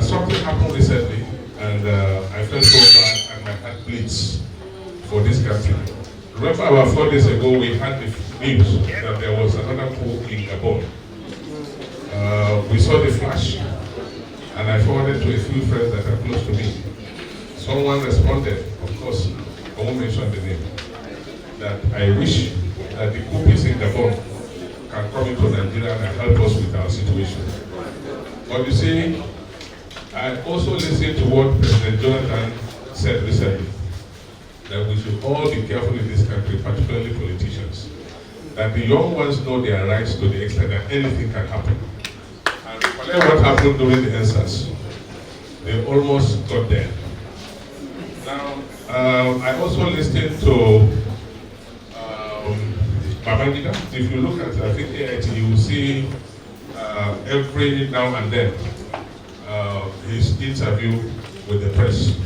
Something happened recently, and I felt so bad, and my heart bleeds for this country. Remember, about 4 days ago, we had the news that there was another coup in Gabon. We saw the flash, and I forwarded to a few friends that are close to me. Someone responded, of course, I won't mention the name, that I wish that the coup in Gabon can come into Nigeria and help us with our situation. But you see, I also listened to what President Jonathan said recently, that we should all be careful in this country, particularly politicians, that the young ones know their rights to the extent that anything can happen. And recollect what happened during the ENSAS. They almost got there. Now, I also listened to Babangida. If you look at, I think, AIT, you will see every now and then his interview with the press.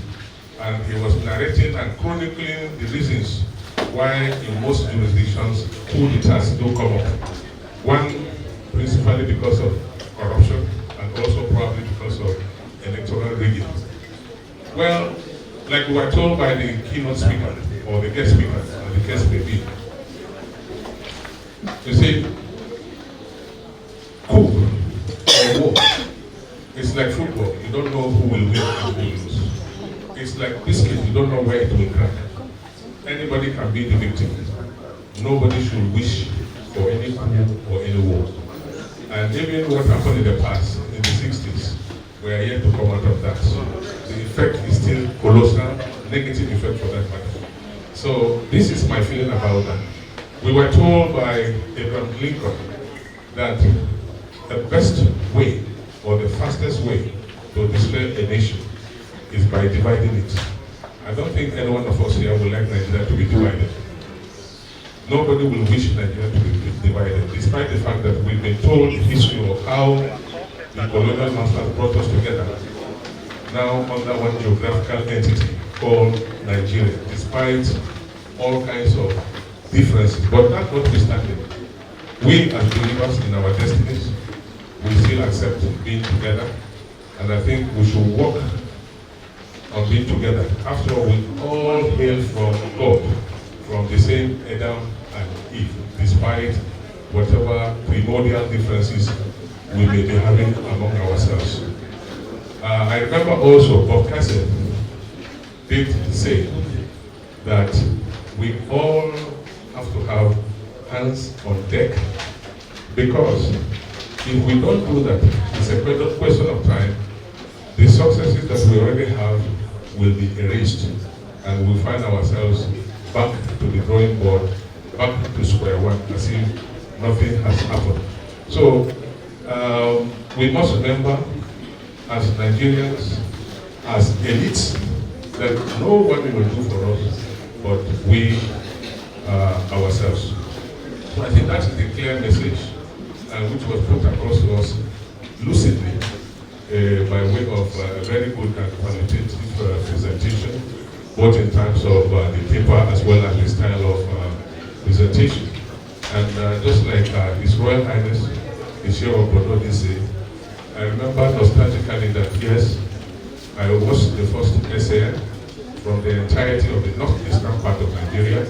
And he was narrating and chronicling the reasons why in most jurisdictions coup d'etats do come up. One, principally because of corruption, and also probably because of electoral rigging. Well, like we were told by the keynote speaker, or the guest speaker, or the guest may be, you see, coup or war, it's like football. You don't know who will win and who will lose. It's like biscuit, you don't know where it will crack. Anybody can be the victim. Nobody should wish for any coup or any war. And even what happened in the past, in the 60s, we are yet to come out of that. The effect is still colossal, negative effect for that matter. So this is my feeling about that. We were told by Abraham Lincoln that the best way or the fastest way to destroy a nation is by dividing it. I don't think any one of us here would like Nigeria to be divided. Nobody will wish Nigeria to be divided, despite the fact that we've been told the history of how the colonial masters brought us together, now under one geographical entity called Nigeria, despite all kinds of differences. But that notwithstanding, we as believers in our destinies, we still accept being together, and I think we should work on being together. After all, we all hail from God, from the same Adam and Eve, despite whatever primordial differences we may be having among ourselves. I remember also Bob Cassidy did say that we all have to have hands on deck, because if we don't do that, it's a question of time. The successes that we already have will be erased, and we'll find ourselves back to the drawing board, back to square one, as if nothing has happened. So we must remember, as Nigerians, as elites, that no one will do for us but we ourselves. So I think that is the clear message, which was put across to us lucidly by way of a very good and qualitative presentation, both in terms of the paper as well as the style of presentation. And just like His Royal Highness, the Chair of Bodo did say, I remember nostalgically that yes, I watched the first SAN from the entirety of the northeastern part of Nigeria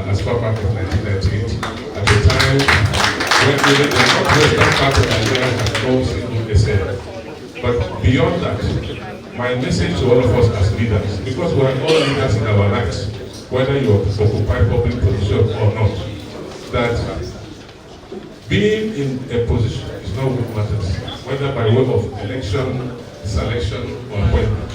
as far back as 1998. At the time when even the northwestern part of Nigeria had no single SAN. But beyond that, my message to all of us as leaders, because we are all leaders in our lives, whether you occupy public position or not, that being in a position is not what matters, whether by way of election, selection, or appointment.